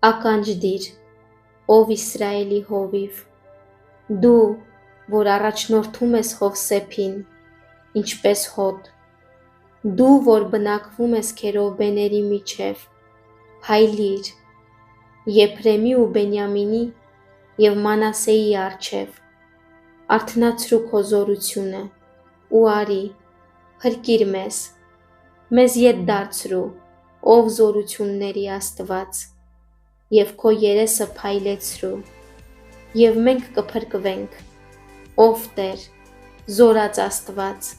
Ականջ դիր, ով Իսրայելի հովիվ, դու, որ առաջնորդում ես Հովսեփին, ինչպես հոտ, դու, որ բնակվում ես քերովբեների միջև, փայլիր, Եփրեմի ու Բենյամինի և Մանասեի առջև, արթնացրու քո զորությունը ու արի, փրկիր մեզ ետ դարձրու, ով զորությունների Աստված, և քո երեսը փայլեցրու, և մենք կփրկվենք, ով Տեր, զորած Աստված,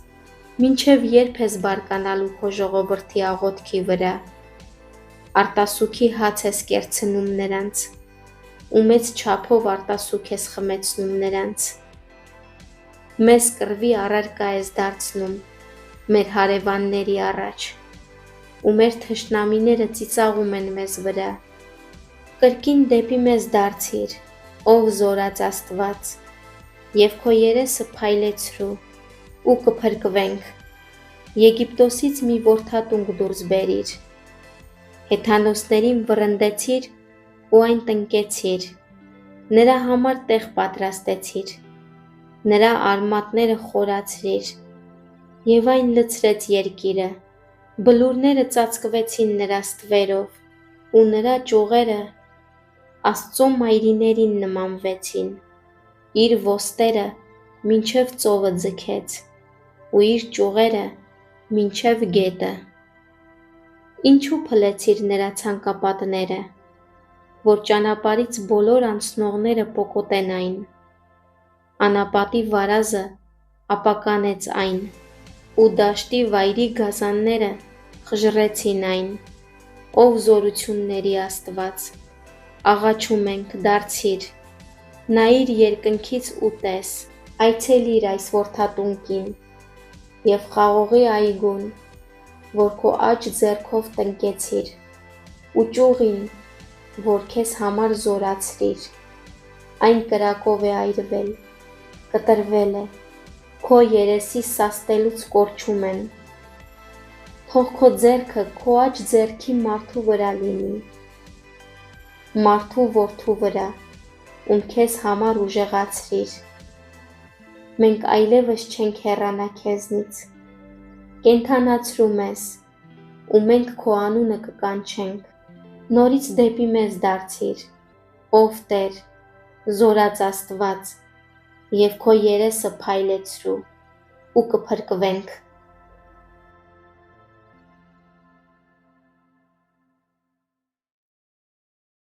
մինչև երբ ես բարկանալու քո ժողովրդի աղոթքի վրա, արտասուքի հաց ես կերցնում նրանց, ու մեծ չափով արտասուք ես խմեցնում նրանց, մեզ կռվի առարկա ես դարձնում մեր հարևանների առաջ, ու մեր թշնամիները ծիծաղում են մեզ վրա, կրկին դեպի մեզ դարձիր, ով զորած Աստված, և քո երեսը փայլեցրու, ու կփրկվենք, Եգիպտոսից մի որդատունկ դուրս բերիր, հեթանոսներին վռնդեցիր ու այն տնկեցիր, նրա համար տեղ պատրաստեցիր, նրա արմատները խորացրիր, և այն լցրեց երկիրը, բլուրները ծածկվեցին նրա ստվերով, ու նրա ճյուղերը Աստծո մայրիներին նմանվեցին, իր ոստերը մինչև ծովը ձգեց, ու իր ճյուղերը մինչև գետը։ Ինչու փլեցիր նրա ցանկապատները, որ ճանապարհից բոլոր անցնողները պոկոտեն այն, անապատի վարազը ապականեց այն, ու դաշտի վայրի գազանները խժռեցին այն, ով զորությունների Աստված, աղաչում ենք, դարձիր, նայիր երկնքից ու տես, այցելիր այս որդատունկին և խաղողի այգուն, որ քո աջ ձեռքով տնկեցիր, ու ճյուղին, որ քեզ համար զորացրիր, այն կրակով է այրվել, կտրվել է, քո երեսի սաստելուց կորչում են, թող քո ձեռքը քո աջ ձեռքի մարդու վրա լինի, մարդու որդու վրա, ում քեզ համար ուժեղացրիր, մենք այլևս չենք հեռանա քեզնից, կենդանացրու մեզ, ու մենք քո անունը կկանչենք, նորից դեպի մեզ դարձիր, ով Տեր, զորած Աստված, և քո երեսը փայլեցրու, ու կփրկվենք։